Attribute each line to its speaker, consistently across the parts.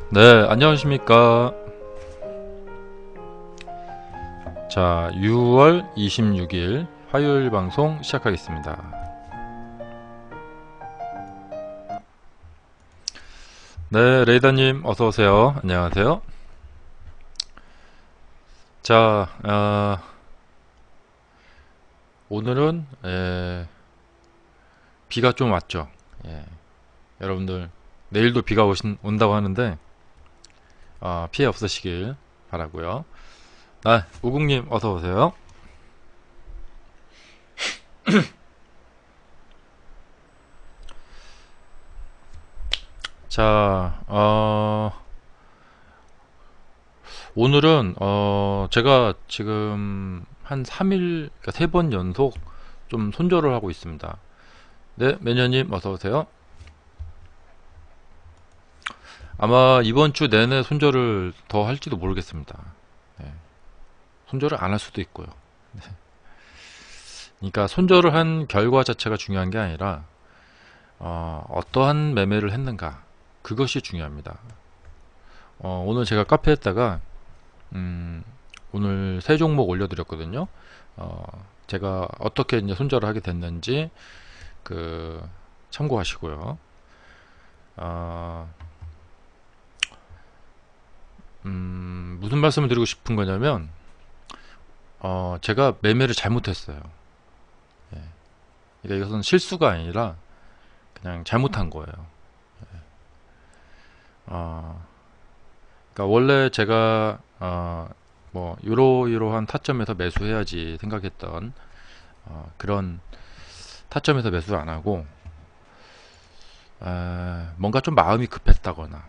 Speaker 1: 네, 안녕하십니까. 자, 6월 26일 화요일 방송 시작하겠습니다. 네, 레이더님 어서오세요. 안녕하세요. 자, 오늘은 비가 좀 왔죠. 예, 여러분들 내일도 비가 온다고 하는데 피해 없으시길 바라고요. 우국님 어서오세요. 자, 오늘은 제가 지금 한 3일, 그러니까 3번 연속 좀 손절을 하고 있습니다. 네, 매니저님 어서오세요. 아마 이번 주 내내 손절을 더 할지도 모르겠습니다. 네, 손절을 안 할 수도 있고요. 네. 그러니까 손절을 한 결과 자체가 중요한 게 아니라 어떠한 매매를 했는가, 그것이 중요합니다. 오늘 제가 카페에다가 오늘 세 종목 올려드렸거든요. 제가 어떻게 이제 손절을 하게 됐는지 참고하시고요. 무슨 말씀을 드리고 싶은 거냐면 제가 매매를 잘못했어요. 예. 그러니까 이것은 실수가 아니라 그냥 잘못한 거예요. 그러니까 원래 제가 뭐 이러이러한 타점에서 매수해야지 생각했던 그런 타점에서 매수를 안 하고 뭔가 좀 마음이 급했다거나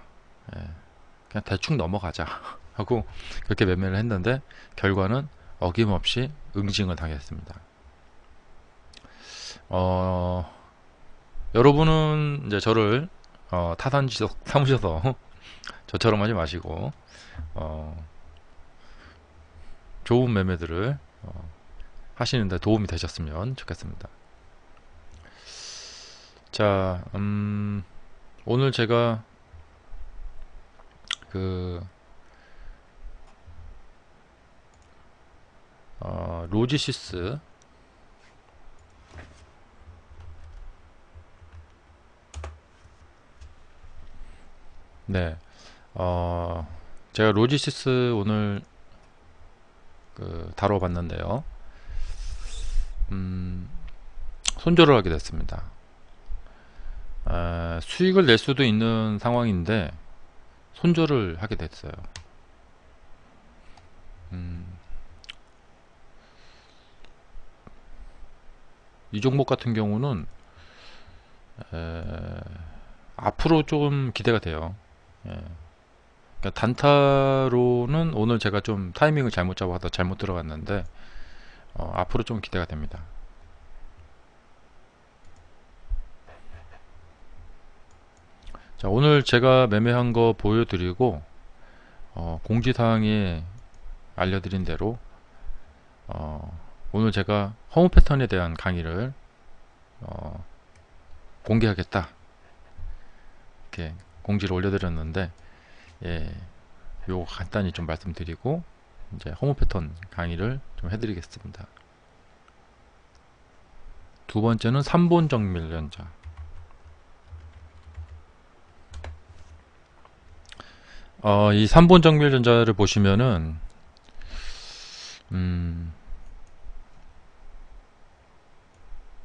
Speaker 1: 그냥 대충 넘어가자 하고 그렇게 매매를 했는데 결과는 어김없이 응징을 당했습니다. 여러분은 이제 저를 타산지석 삼으셔서 저처럼 하지 마시고 좋은 매매들을 하시는데 도움이 되셨으면 좋겠습니다. 자, 오늘 제가 로지시스 네, 제가 로지시스 오늘 다뤄봤는데요. 손절을 하게 됐습니다. 수익을 낼 수도 있는 상황인데 손절을 하게 됐어요. 이 종목 같은 경우는 앞으로 좀 기대가 돼요. 그러니까 단타로는 오늘 제가 좀 타이밍을 잘못 잡아서 잘못 들어갔는데 앞으로 좀 기대가 됩니다. 자, 오늘 제가 매매한 거 보여드리고 공지사항에 알려드린 대로 오늘 제가 허무 패턴에 대한 강의를 공개하겠다 이렇게 공지를 올려드렸는데 요거 간단히 좀 말씀드리고 이제 허무 패턴 강의를 좀 해드리겠습니다. 두 번째는 3본 정밀연자. 이 3본 정밀전자를 보시면은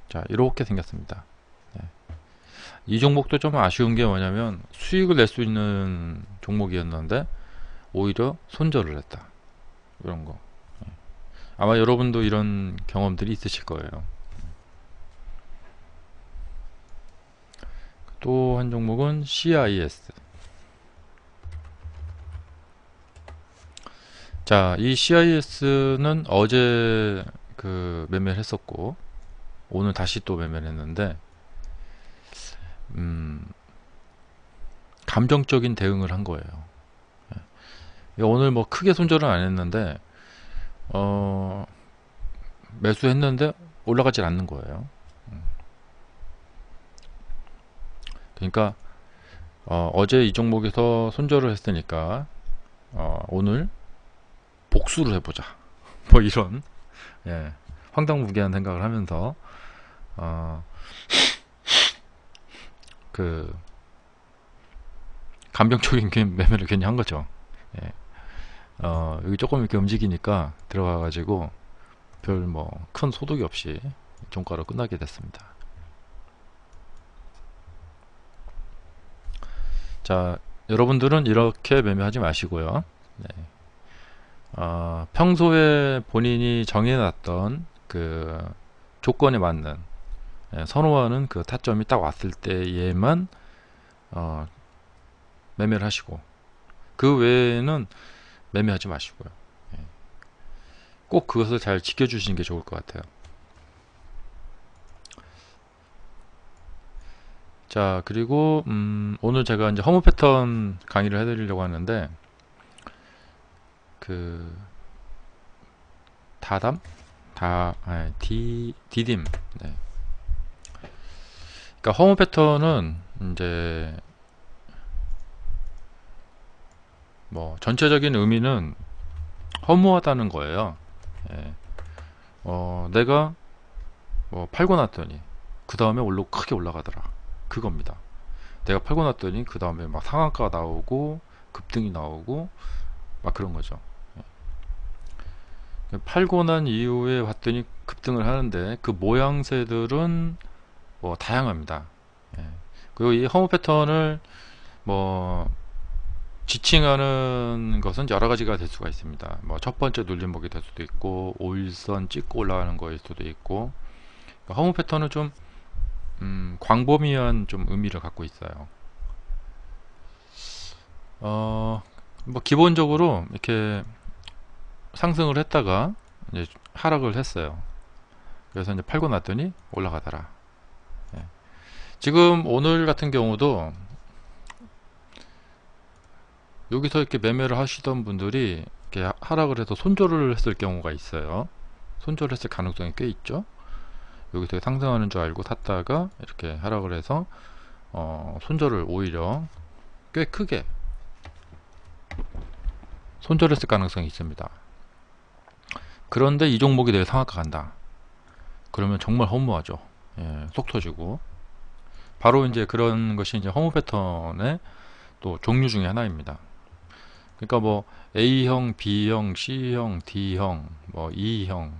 Speaker 1: 자, 이렇게 생겼습니다. 이 종목도 좀 아쉬운 게 뭐냐면 수익을 낼 수 있는 종목이었는데 오히려 손절을 했다. 이런 거. 아마 여러분도 이런 경험들이 있으실 거예요. 또 한 종목은 CIS. 자, 이 CIS는 어제 매매를 했었고 오늘 다시 또 매매를 했는데 감정적인 대응을 한 거예요. 오늘 뭐 크게 손절은 안 했는데 매수했는데 올라가질 않는 거예요. 그러니까 어제 이 종목에서 손절을 했으니까 오늘 복수를 해보자. 뭐 이런 예, 황당무계한 생각을 하면서 어, 그 감병적인 매매를 괜히 한 거죠. 예. 여기 조금 이렇게 움직이니까 들어가가지고 별 뭐 큰 소득이 없이 종가로 끝나게 됐습니다. 자, 여러분들은 이렇게 매매하지 마시고요. 네. 평소에 본인이 정해놨던 그 조건에 맞는 선호하는 그 타점이 딱 왔을 때에만 매매를 하시고 그 외에는 매매하지 마시고요. 꼭 그것을 잘 지켜주시는 게 좋을 것 같아요. 자, 그리고 오늘 제가 이제 허무 패턴 강의를 해드리려고 하는데 그 다담 디딤. 네. 그러니까 허무 패턴은 이제 뭐 전체적인 의미는 허무하다는 거예요. 예. 내가 뭐 팔고 났더니 그 다음에 크게 올라가더라, 그겁니다. 내가 팔고 났더니 그 다음에 막 상한가가 나오고 급등이 나오고 막 그런 거죠. 예. 팔고 난 이후에 봤더니 급등을 하는데 그 모양새들은 뭐 다양합니다. 예. 그리고 이 허무 패턴을 뭐 지칭하는 것은 여러 가지가 될 수가 있습니다. 뭐 첫 번째 눌림목이 될 수도 있고, 5일선 찍고 올라가는 거일 수도 있고. 그러니까 허무 패턴은 좀 광범위한 좀 의미를 갖고 있어요. 뭐 기본적으로 이렇게 상승을 했다가 이제 하락을 했어요. 그래서 이제 팔고 났더니 올라가더라. 예. 지금 오늘 같은 경우도 여기서 이렇게 매매를 하시던 분들이 이렇게 하락을 해서 손절을 했을 경우가 있어요. 손절을 했을 가능성이 꽤 있죠. 여기서 상승하는 줄 알고 샀다가 이렇게 하락을 해서 손절을 오히려 꽤 크게 손절했을 가능성이 있습니다. 그런데 이 종목이 내일 상한가 간다, 그러면 정말 허무하죠. 예, 속 터지고. 바로 이제 그런 것이 이제 허무 패턴의 또 종류 중에 하나입니다. 그러니까 뭐 A형, B형, C형, D형, 뭐 E형,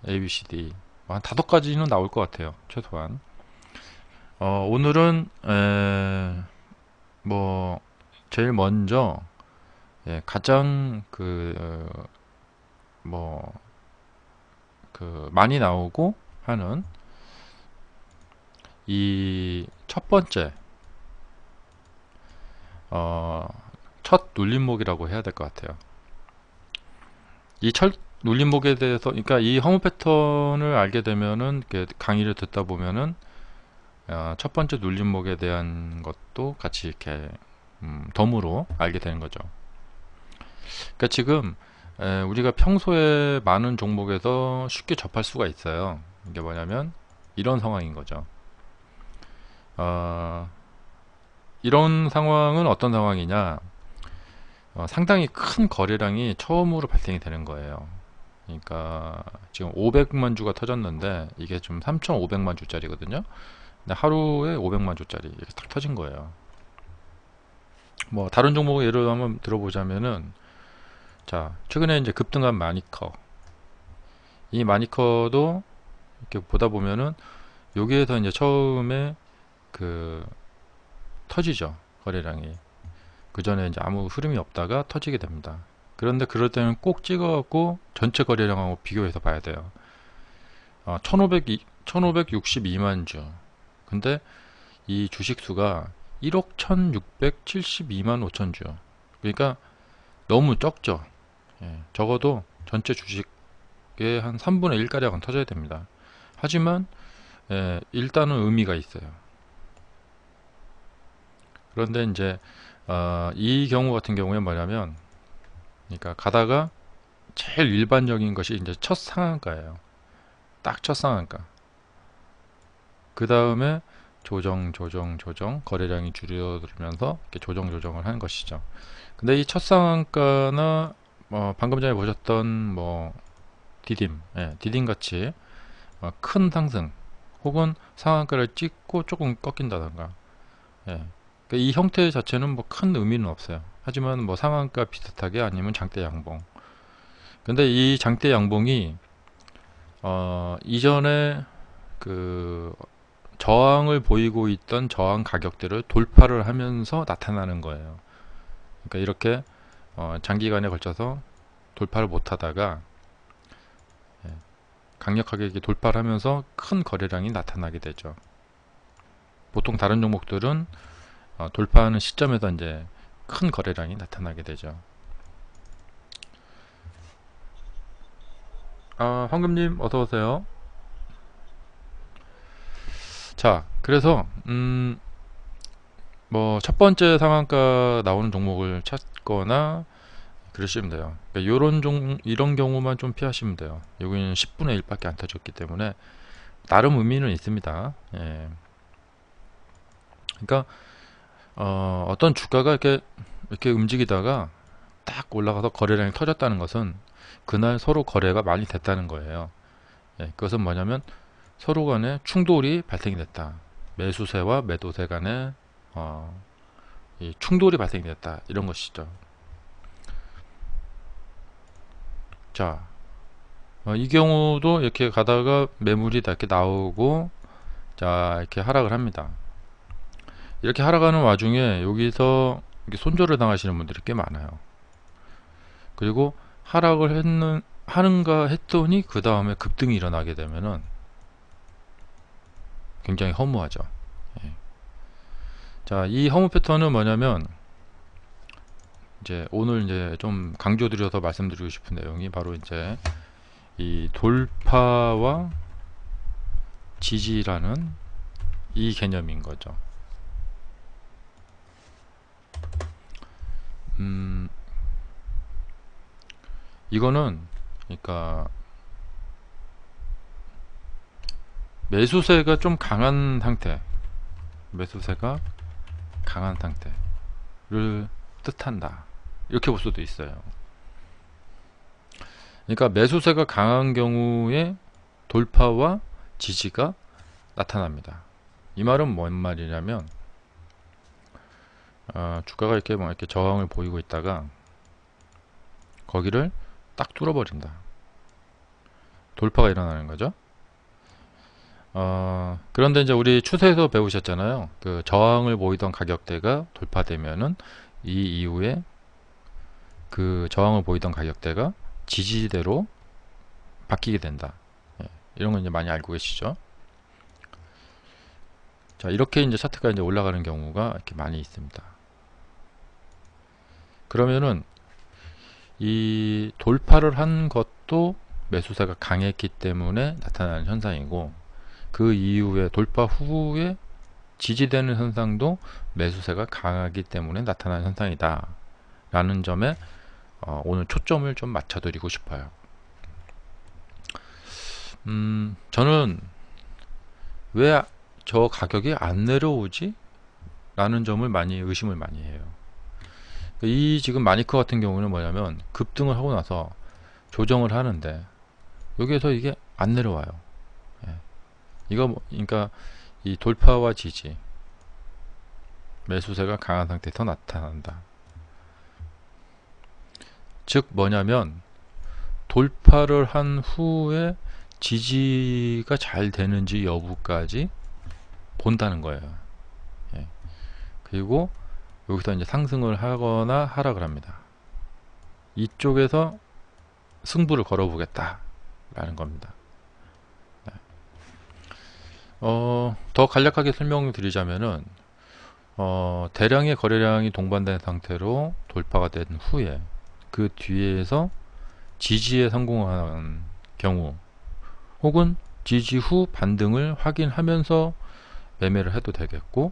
Speaker 1: ABCD 한 5가지는 나올 것 같아요, 최소한. 오늘은 뭐 제일 먼저 가장 많이 나오고 하는 이 첫 번째 첫 눌림목이라고 해야 될 것 같아요. 이 첫 눌림목에 대해서, 그러니까 이 허무 패턴을 알게 되면은 강의를 듣다 보면은 첫 번째 눌림목에 대한 것도 같이 이렇게 덤으로 알게 되는 거죠. 그러니까 지금 우리가 평소에 많은 종목에서 쉽게 접할 수가 있어요. 이게 뭐냐면 이런 상황인 거죠. 이런 상황은 어떤 상황이냐, 상당히 큰 거래량이 처음으로 발생이 되는 거예요. 그러니까 지금 500만 주가 터졌는데 이게 좀 3,500만 주짜리거든요. 근데 하루에 500만 주짜리 이렇게 딱 터진 거예요. 뭐 다른 종목을 예를 한번 들어보자면은, 자, 최근에 이제 급등한 마니커, 이 마니커도 이렇게 보다 보면은 여기에서 이제 처음에 터지죠, 거래량이. 그 전에 이제 아무 흐름이 없다가 터지게 됩니다. 그런데 그럴 때는 꼭 찍어갖고 전체 거래량하고 비교해서 봐야 돼요. 1562만 주. 근데 이 주식수가 1억 1672만 5천 주. 그러니까 너무 적죠. 예, 적어도 전체 주식의 한 3분의 1가량은 터져야 됩니다. 하지만 일단은 의미가 있어요. 그런데 이제 이 경우 같은 경우에 뭐냐면, 그러니까 가다가 제일 일반적인 것이 이제 첫 상한가예요. 딱 첫 상한가. 그 다음에 조정 거래량이 줄어들면서 이렇게 조정을 하는 것이죠. 근데 이 첫 상한가나 방금 전에 보셨던 디딤 같이 큰 상승 혹은 상한가를 찍고 조금 꺾인다던가, 그러니까 이 형태 자체는 큰 의미는 없어요. 하지만 상한가 비슷하게 아니면 장대 양봉. 근데 이 장대 양봉이 이전에 그 저항을 보이고 있던 저항 가격들을 돌파를 하면서 나타나는 거예요. 그러니까 이렇게 장기간에 걸쳐서 돌파를 못하다가 강력하게 이렇게 돌파를 하면서 큰 거래량이 나타나게 되죠. 보통 다른 종목들은 돌파하는 시점에서 이제 큰 거래량이 나타나게 되죠. 황금님 어서 오세요. 자, 그래서 첫 번째 상한가 나오는 종목을 찾거나 그러시면 돼요. 그러니까 이런 경우만 좀 피하시면 돼요. 여기는 10분의 1밖에 안 터졌기 때문에 나름 의미는 있습니다. 예. 그러니까 어떤 주가가 이렇게 움직이다가 딱 올라가서 거래량이 터졌다는 것은 그날 서로 거래가 많이 됐다는 거예요. 예, 그것은 뭐냐면 서로 간에 충돌이 발생이 됐다. 매수세와 매도세 간에 이 충돌이 발생이 됐다. 이런 것이죠. 자, 이 경우도 이렇게 가다가 매물이 다 이렇게 나오고, 자, 이렇게 하락을 합니다. 이렇게 하락하는 와중에 여기서 이렇게 손절을 당하시는 분들이 꽤 많아요. 그리고 하락을 하는가 했더니 그 다음에 급등이 일어나게 되면은 굉장히 허무하죠. 예. 자, 이 허무 패턴은 뭐냐면 이제 오늘 이제 좀 강조드려서 말씀드리고 싶은 내용이 바로 이제 이 돌파와 지지라는 이 개념인 거죠. 이거는 그러니까 매수세가 좀 강한 상태, 매수세가 강한 상태를 뜻한다. 이렇게 볼 수도 있어요. 그러니까 매수세가 강한 경우에 돌파와 지지가 나타납니다. 이 말은 뭔 말이냐면 주가가 이렇게 저항을 보이고 있다가 거기를 딱 뚫어버린다. 돌파가 일어나는 거죠. 그런데 이제 우리 추세에서 배우셨잖아요. 그 저항을 보이던 가격대가 돌파되면은 이 이후에 그 저항을 보이던 가격대가 지지대로 바뀌게 된다. 이런 건 이제 많이 알고 계시죠? 자, 이렇게 이제 차트가 이제 올라가는 경우가 이렇게 많이 있습니다. 그러면은 이 돌파를 한 것도 매수세가 강했기 때문에 나타나는 현상이고, 그 이후에 돌파 후에 지지되는 현상도 매수세가 강하기 때문에 나타나는 현상이다 라는 점에 오늘 초점을 좀 맞춰드리고 싶어요. 저는 왜 저 가격이 안 내려오지? 라는 점을 의심을 많이 해요. 이 지금 마니커 같은 경우는 뭐냐면 급등을 하고 나서 조정을 하는데 여기에서 이게 안 내려와요. 그러니까 이 돌파와 지지, 매수세가 강한 상태에서 나타난다. 즉 뭐냐면 돌파를 한 후에 지지가 잘 되는지 여부까지 본다는 거예요. 그리고 여기서 이제 상승을 하거나 하락을 합니다. 이쪽에서 승부를 걸어보겠다 라는 겁니다. 더 간략하게 설명을 드리자면은 대량의 거래량이 동반된 상태로 돌파가 된 후에 그 뒤에서 지지에 성공한 경우 혹은 지지 후 반등을 확인하면서 매매를 해도 되겠고,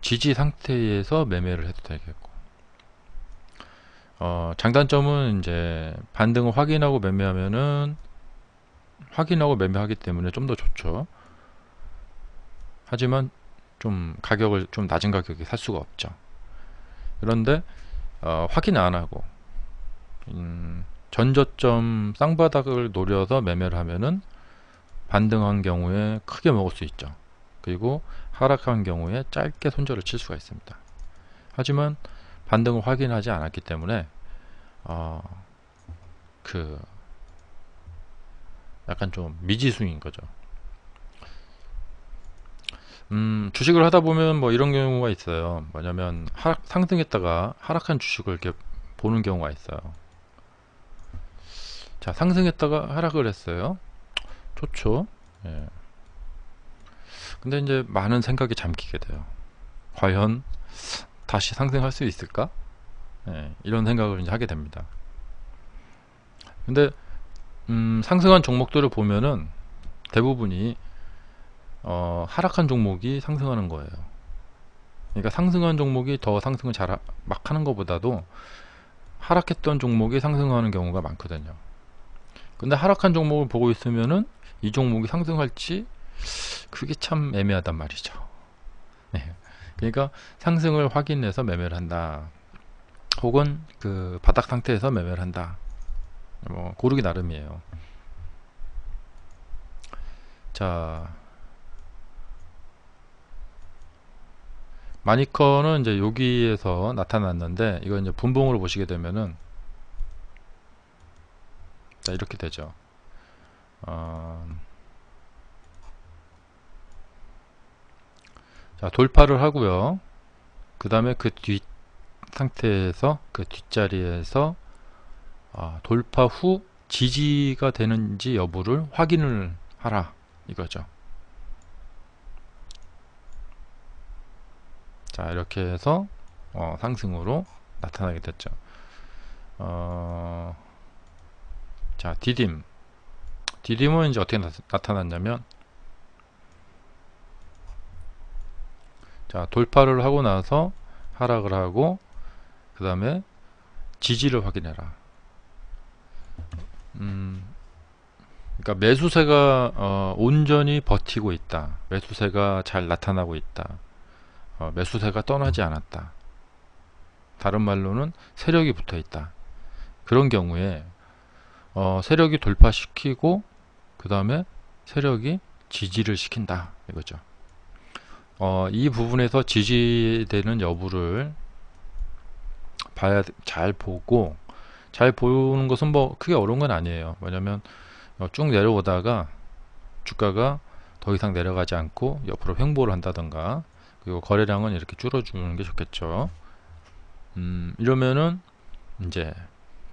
Speaker 1: 지지 상태에서 매매를 해도 되겠고, 장단점은 이제 반등을 확인하고 매매하기 때문에 좀 더 좋죠. 하지만 좀 가격을 좀 낮은 가격에 살 수가 없죠. 그런데 확인 안 하고 전저점 쌍바닥을 노려서 매매를 하면은 반등한 경우에 크게 먹을 수 있죠. 그리고 하락한 경우에 짧게 손절을 칠 수가 있습니다. 하지만 반등을 확인하지 않았기 때문에 그 약간 좀 미지수인 거죠. 주식을 하다 보면 뭐 이런 경우가 있어요. 뭐냐면 상승했다가 하락한 주식을 이렇게 보는 경우가 있어요. 자, 상승했다가 하락을 했어요. 좋죠. 예. 근데 이제 많은 생각이 잠기게 돼요. 과연 다시 상승할 수 있을까? 예, 이런 생각을 이제 하게 됩니다. 근데 상승한 종목들을 보면은 대부분이 하락한 종목이 상승하는 거예요. 그러니까 상승한 종목이 더 상승을 막 하는 것보다도 하락했던 종목이 상승하는 경우가 많거든요. 근데 하락한 종목을 보고 있으면은 이 종목이 상승할지 그게 참 애매하단 말이죠. 네. 그러니까 상승을 확인해서 매매를 한다. 혹은 그 바닥 상태에서 매매를 한다. 뭐 고르기 나름이에요. 자, 마니커는 이제 여기에서 나타났는데 이거 이제 분봉으로 보시게 되면은 자, 이렇게 되죠. 자, 돌파를 하고요. 그 다음에 그 뒷 상태에서 그 뒷자리에서 돌파 후 지지가 되는지 여부를 확인을 하라 이거죠. 자, 이렇게 해서 상승으로 나타나게 됐죠. 자, 디딤은 이제 어떻게 나타났냐면, 자, 돌파를 하고 나서 하락을 하고 그 다음에 지지를 확인해라. 그러니까 매수세가 온전히 버티고 있다. 매수세가 잘 나타나고 있다. 매수세가 떠나지 않았다. 다른 말로는 세력이 붙어 있다. 그런 경우에 세력이 돌파시키고 그 다음에 세력이 지지를 시킨다 이거죠. 이 부분에서 지지되는 여부를 잘 보고, 잘 보는 것은 뭐 크게 어려운 건 아니에요. 뭐냐면 쭉 내려오다가 주가가 더 이상 내려가지 않고 옆으로 횡보를 한다던가, 그리고 거래량은 이렇게 줄어주는 게 좋겠죠. 이러면은 이제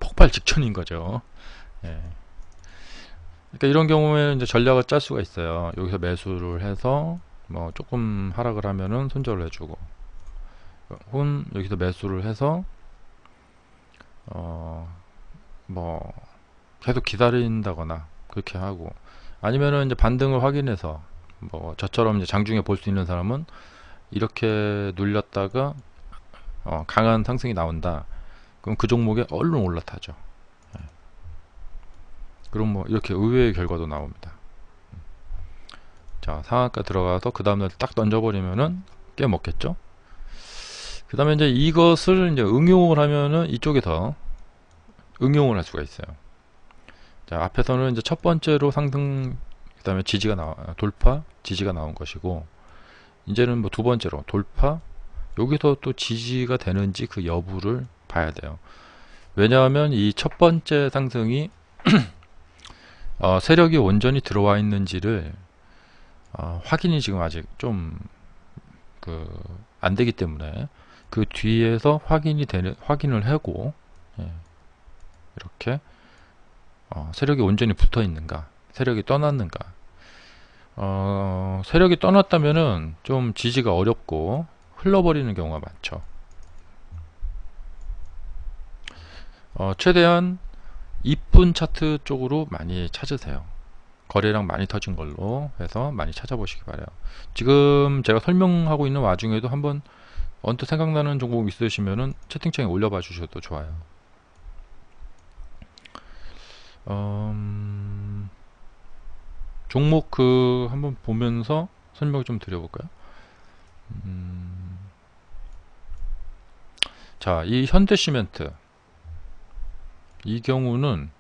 Speaker 1: 폭발 직전인 거죠. 예. 그러니까 이런 경우에 이제 전략을 짤 수가 있어요. 여기서 매수를 해서 뭐 조금 하락을 하면은 손절을 해주고, 혹은 여기서 매수를 해서 뭐 계속 기다린다거나 그렇게 하고, 아니면은 이제 반등을 확인해서 뭐 저처럼 이제 장중에 볼 수 있는 사람은 이렇게 눌렸다가 강한 상승이 나온다. 그럼 그 종목에 얼른 올라타죠. 예. 그럼 뭐 이렇게 의외의 결과도 나옵니다. 자, 상한가 들어가서 그 다음날 딱 던져버리면은 꽤 먹겠죠. 그 다음에 이제 이것을 이제 응용을 하면은 이쪽에 더 응용을 할 수가 있어요. 자, 앞에서는 이제 첫 번째로 상승, 그 다음에 돌파, 지지가 나온 것이고, 이제는 뭐 두 번째로 돌파, 여기서 또 지지가 되는지 그 여부를 봐야 돼요. 왜냐하면 이 첫 번째 상승이 세력이 온전히 들어와 있는지를 확인이 지금 아직 좀 안 되기 때문에 그 뒤에서 확인을 하고, 예, 이렇게 세력이 온전히 붙어 있는가, 세력이 떠났는가. 세력이 떠났다면은 좀 지지가 어렵고 흘러버리는 경우가 많죠. 최대한 이쁜 차트 쪽으로 많이 찾으세요. 거래량 많이 터진 걸로 해서 많이 찾아보시기 바래요. 지금 제가 설명하고 있는 와중에도 한번 언뜻 생각나는 종목 있으시면은 채팅창에 올려봐 주셔도 좋아요. 종목 한번 보면서 설명 좀 드려볼까요? 음, 자, 이 현대시멘트 이 경우는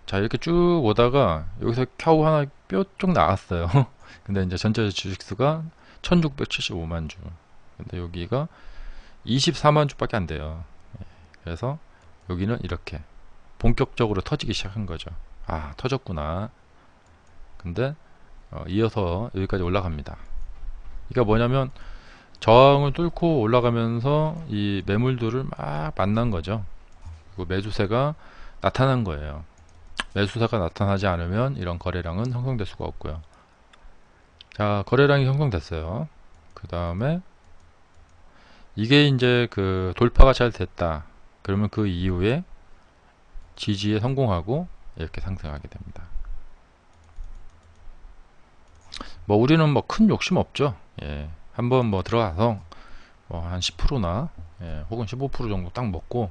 Speaker 1: 자 이렇게 쭉 오다가 여기서 겨우 하나 뾰쪽 나왔어요. 근데 이제 전체 주식수가 1675만 주. 근데 여기가 24만 주밖에 안 돼요. 그래서 여기는 이렇게 본격적으로 터지기 시작한 거죠. 아, 터졌구나. 근데 이어서 여기까지 올라갑니다. 그러니까 뭐냐면 저항을 뚫고 올라가면서 이 매물들을 막 만난 거죠. 그리고 매수세가 나타난 거예요. 매수세가 나타나지 않으면 이런 거래량은 형성될 수가 없고요. 자, 거래량이 형성됐어요. 그 다음에 이게 이제 그 돌파가 잘 됐다. 그러면 그 이후에 지지에 성공하고 이렇게 상승하게 됩니다. 뭐 우리는 뭐 큰 욕심 없죠. 예. 한번 뭐 들어가서 뭐 한 10%나 예, 혹은 15% 정도 딱 먹고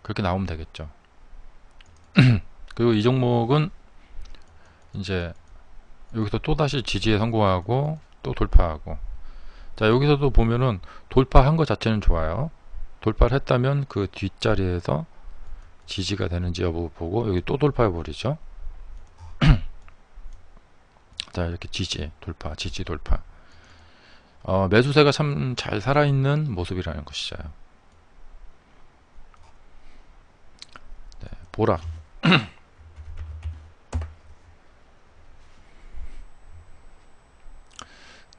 Speaker 1: 그렇게 나오면 되겠죠. 그리고 이 종목은 이제 여기서 또다시 지지에 성공하고 또 돌파하고, 자 여기서도 보면은 돌파한 것 자체는 좋아요. 돌파를 했다면 그 뒷자리에서 지지가 되는지 여부 보고 여기 또 돌파해 버리죠. 자 이렇게 지지 돌파 지지 돌파, 매수세가 참 잘 살아있는 모습이라는 것이죠. 네, 보락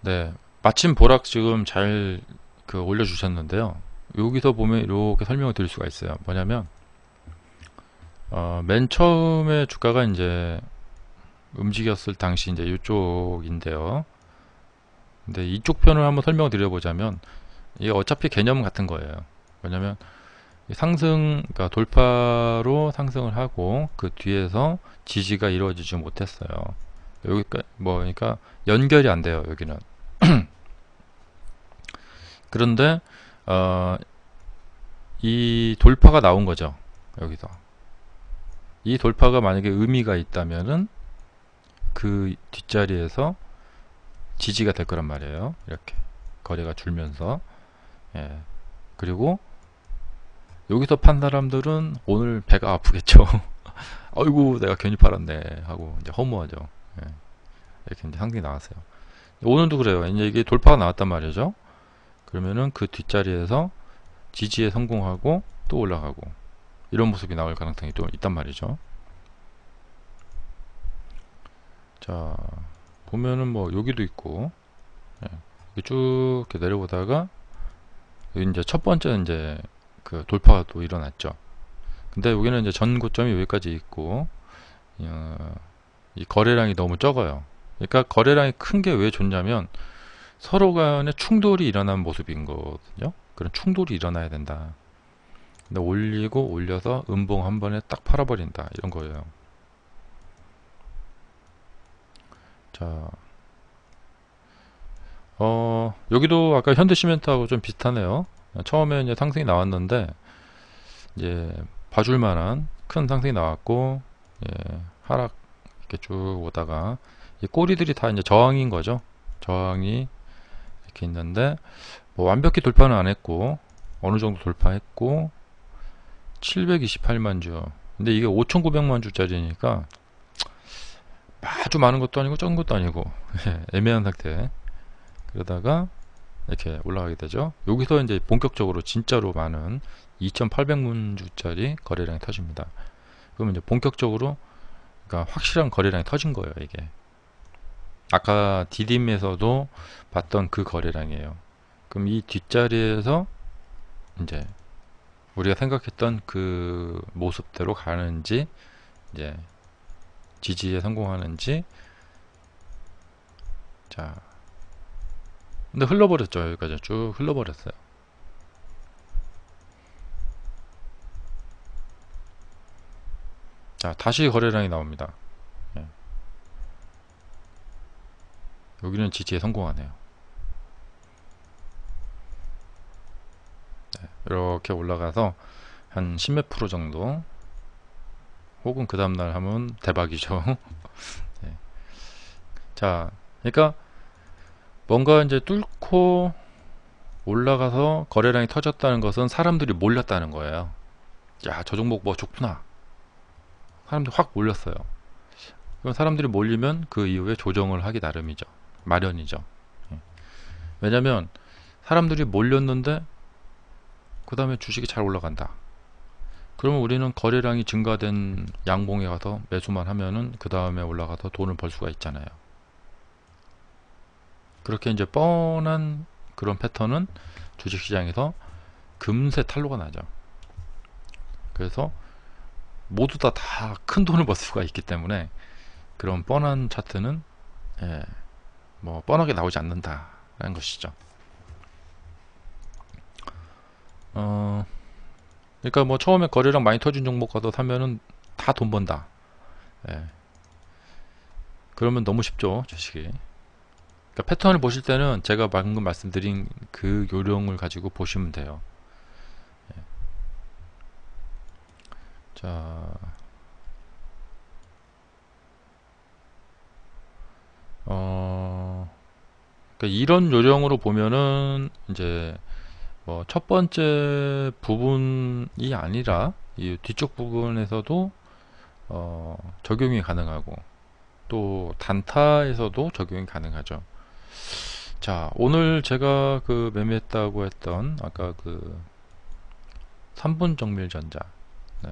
Speaker 1: 네, 마침 보락 지금 잘 그 올려주셨는데요. 여기서 보면 이렇게 설명을 드릴 수가 있어요. 뭐냐면 맨 처음에 주가가 이제 움직였을 당시 이제 이쪽인데요. 근데 이쪽 편을 한번 설명을 드려보자면 이게 어차피 개념 같은 거예요. 뭐냐면 상승, 그러니까 돌파로 상승을 하고 그 뒤에서 지지가 이루어지지 못했어요. 여기까지 뭐 그러니까 연결이 안 돼요. 여기는. 그런데 이 돌파가 나온 거죠. 여기서 이 돌파가 만약에 의미가 있다면은 그 뒷자리에서 지지가 될 거란 말이에요. 이렇게 거래가 줄면서. 예. 그리고 여기서 판 사람들은 오늘 배가 아프겠죠. 아이고 내가 괜히 팔았네 하고 이제 허무하죠. 예. 이렇게 이제 상승이 나왔어요. 오늘도 그래요. 이제 이게 돌파가 나왔단 말이죠. 그러면은 그 뒷자리에서 지지에 성공하고 또 올라가고 이런 모습이 나올 가능성이 또 있단 말이죠. 자 보면은 뭐 여기도 있고, 예. 쭉 이렇게 내려보다가 여기 이제 첫 번째 이제 그 돌파가 또 일어났죠. 근데 여기는 이제 전 고점이 여기까지 있고, 이 거래량이 너무 적어요. 그러니까 거래량이 큰 게 왜 좋냐면 서로 간에 충돌이 일어난 모습인 거거든요. 그런 충돌이 일어나야 된다. 근데 올리고 올려서 음봉 한 번에 딱 팔아버린다 이런 거예요. 자, 여기도 아까 현대시멘트하고 좀 비슷하네요. 처음에 이제 상승이 나왔는데 이제 봐줄 만한 큰 상승이 나왔고, 예, 하락 이렇게 쭉 오다가 이 꼬리들이 다 이제 저항인 거죠. 저항이 이렇게 있는데 뭐 완벽히 돌파는 안 했고 어느 정도 돌파했고 728만 주. 근데 이게 5,900만 주짜리니까 아주 많은 것도 아니고 적은 것도 아니고 애매한 상태. 그러다가 이렇게 올라가게 되죠. 여기서 이제 본격적으로 진짜로 많은 2,800만 주짜리 거래량이 터집니다. 그러면 이제 본격적으로 그러니까 확실한 거래량이 터진 거예요. 이게 아까 디딤에서도 봤던 그 거래량이에요. 그럼 이 뒷자리에서 이제 우리가 생각했던 그 모습대로 가는지, 이제 지지에 성공하는지. 자, 근데 흘러버렸죠. 여기까지 쭉 흘러버렸어요. 자, 다시 거래량이 나옵니다. 예. 여기는 지지에 성공하네요. 네, 이렇게 올라가서 한 10몇 프로 정도, 혹은 그 다음날 하면 대박이죠. 네. 자, 그러니까 뭔가 이제 뚫고 올라가서 거래량이 터졌다는 것은 사람들이 몰렸다는 거예요. 야, 저 종목 뭐 좋구나. 사람들이 확 몰렸어요. 그럼 사람들이 몰리면 그 이후에 조정을 하기 나름이죠. 마련이죠. 예. 왜냐면 사람들이 몰렸는데 그 다음에 주식이 잘 올라간다. 그러면 우리는 거래량이 증가된 양봉에 가서 매수만 하면은 그 다음에 올라가서 돈을 벌 수가 있잖아요. 그렇게 이제 뻔한 그런 패턴은 주식시장에서 금세 탄로가 나죠. 그래서 모두 다 큰 돈을 벌 수가 있기 때문에 그런 뻔한 차트는 뭐 뻔하게 나오지 않는다라는 것이죠. 그러니까 뭐 처음에 거래량 많이 터진 종목 가서 사면은 다 돈 번다. 그러면 너무 쉽죠, 주식이. 그러니까 패턴을 보실 때는 제가 방금 말씀드린 그 요령을 가지고 보시면 돼요. 자, 그러니까 이런 요령으로 보면은 이제 뭐 첫 번째 부분이 아니라 이 뒤쪽 부분에서도 적용이 가능하고 또 단타에서도 적용이 가능하죠. 자, 오늘 제가 그 매매했다고 했던 아까 그 3분 정밀전자, 네.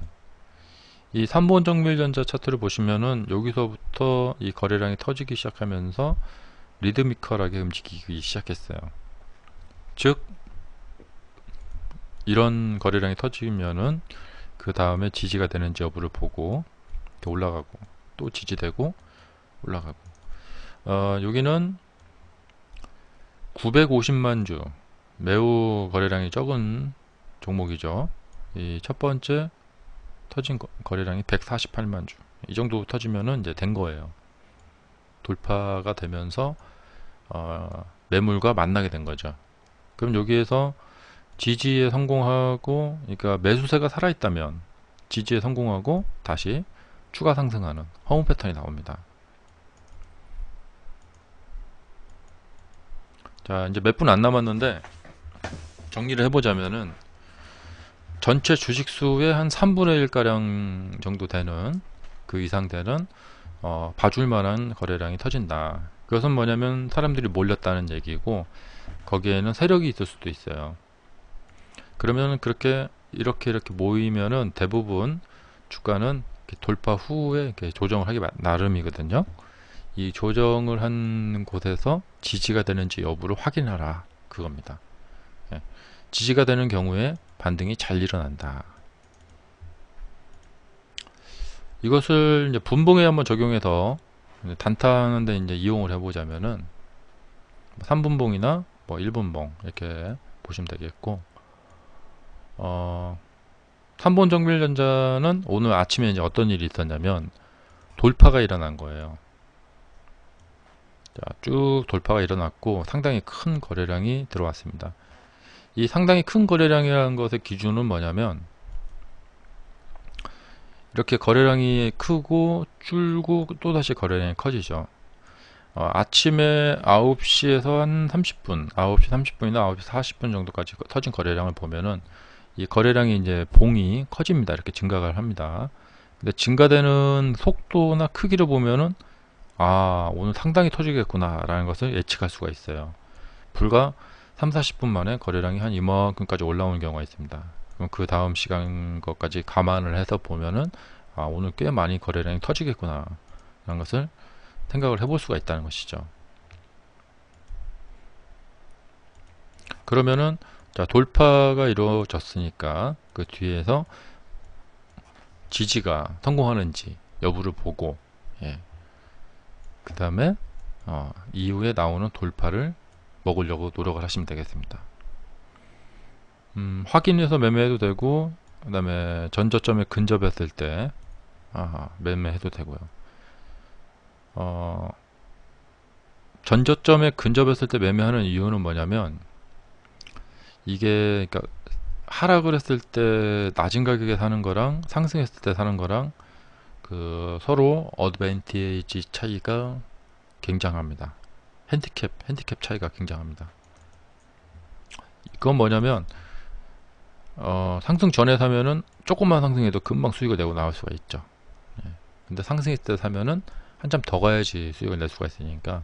Speaker 1: 이 3분 정밀전자 차트를 보시면은 여기서부터 이 거래량이 터지기 시작하면서 리드미컬하게 움직이기 시작했어요. 즉 이런 거래량이 터지면은 그 다음에 지지가 되는지 여부를 보고 이렇게 올라가고 또 지지되고 올라가고 여기는 950만 주, 매우 거래량이 적은 종목이죠. 이 첫 번째 터진 거래량이 148만 주, 이 정도 터지면은 이제 된 거예요. 돌파가 되면서 매물과 만나게 된 거죠. 그럼 여기에서 지지에 성공하고, 그러니까 매수세가 살아있다면 지지에 성공하고 다시 추가 상승하는 허무 패턴이 나옵니다. 자, 이제 몇 분 안 남았는데 정리를 해보자면은 전체 주식수의 한 3분의 1 가량 정도 되는, 그 이상 되는 봐줄 만한 거래량이 터진다. 그것은 뭐냐면 사람들이 몰렸다는 얘기고, 거기에는 세력이 있을 수도 있어요. 그러면 그렇게 이렇게 모이면은 대부분 주가는 돌파 후에 이렇게 조정을 하기 나름이거든요. 이 조정을 한 곳에서 지지가 되는지 여부를 확인하라, 그겁니다. 지지가 되는 경우에 반등이 잘 일어난다. 이것을 이제 분봉에 한번 적용해서 단타하는데 이제 이용을 해보자면은 3분봉이나 뭐 1분봉 이렇게 보시면 되겠고, 3분 정밀전자는 오늘 아침에 이제 어떤 일이 있었냐면 돌파가 일어난 거예요. 자, 쭉 돌파가 일어났고 상당히 큰 거래량이 들어왔습니다. 이 상당히 큰 거래량이라는 것의 기준은 뭐냐면, 이렇게 거래량이 크고 줄고 또다시 거래량이 커지죠. 아침에 9시에서 한 30분, 9시 30분이나 9시 40분 정도까지 터진 거래량을 보면은 이 거래량이 이제 봉이 커집니다. 이렇게 증가를 합니다. 근데 증가되는 속도나 크기를 보면은 오늘 상당히 터지겠구나 라는 것을 예측할 수가 있어요. 불과 3, 40분 만에 거래량이 한 이만큼까지 올라오는 경우가 있습니다. 그럼 그 다음 시간 것까지 감안을 해서 보면은 오늘 꽤 많이 거래량이 터지겠구나 라는 것을 생각을 해볼 수가 있다는 것이죠. 그러면은 자, 돌파가 이루어졌으니까 그 뒤에서 지지가 성공하는지 여부를 보고, 그 다음에 이후에 나오는 돌파를 먹으려고 노력을 하시면 되겠습니다. 확인해서 매매해도 되고, 그 다음에 전저점에 근접했을 때 매매해도 되고요. 전저점에 근접했을 때 매매하는 이유는 뭐냐면, 이게 그러니까 하락을 했을 때 낮은 가격에 사는 거랑 상승했을 때 사는 거랑 그 서로 어드밴티지 차이가 굉장합니다. 핸디캡 차이가 굉장합니다. 이건 뭐냐면 상승 전에 사면은 조금만 상승해도 금방 수익을 내고 나올 수가 있죠. 예. 근데 상승했을 때 사면은 한참 더 가야지 수익을 낼 수가 있으니까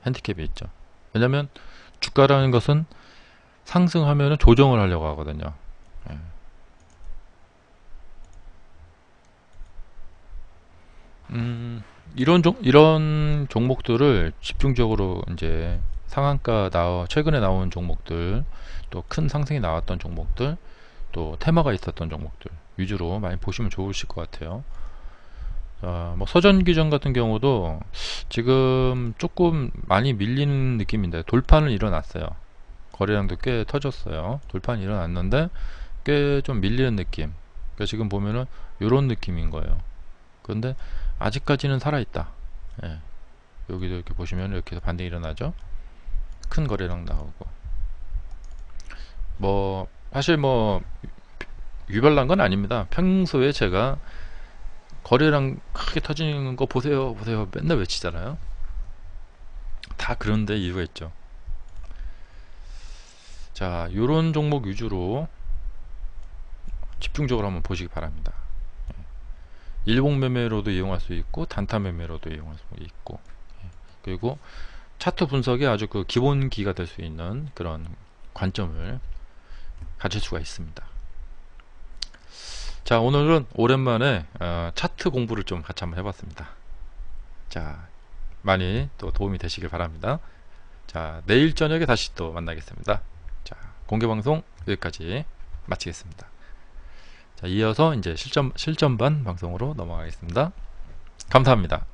Speaker 1: 핸디캡이 있죠. 왜냐면 주가라는 것은 상승하면은 조정을 하려고 하거든요. 예. 이런 종목들을 집중적으로 이제 상한가 최근에 나온 종목들, 또 큰 상승이 나왔던 종목들, 또 테마가 있었던 종목들 위주로 많이 보시면 좋으실 것 같아요. 뭐 서전기전 같은 경우도 지금 조금 많이 밀리는 느낌인데 돌파는 일어났어요. 거래량도 꽤 터졌어요. 돌파는 일어났는데 꽤 좀 밀리는 느낌. 그러니까 지금 보면은 이런 느낌인 거예요. 그런데 아직까지는 살아있다. 예. 여기도 이렇게 보시면 이렇게 반등이 일어나죠. 큰 거래량 나오고, 뭐 사실 뭐 유별난 건 아닙니다. 평소에 제가 거래량 크게 터지는 거 보세요 보세요 맨날 외치잖아요. 다 그런데 이유가 있죠. 자, 요런 종목 위주로 집중적으로 한번 보시기 바랍니다. 일봉 매매로도 이용할 수 있고 단타 매매로도 이용할 수 있고, 그리고 차트 분석에 아주 그 기본기가 될 수 있는 그런 관점을 가질 수가 있습니다. 자, 오늘은 오랜만에 차트 공부를 좀 같이 한번 해봤습니다. 자, 많이 또 도움이 되시길 바랍니다. 자, 내일 저녁에 다시 또 만나겠습니다. 자, 공개방송 여기까지 마치겠습니다. 자, 이어서 이제 실전반 방송으로 넘어가겠습니다. 감사합니다.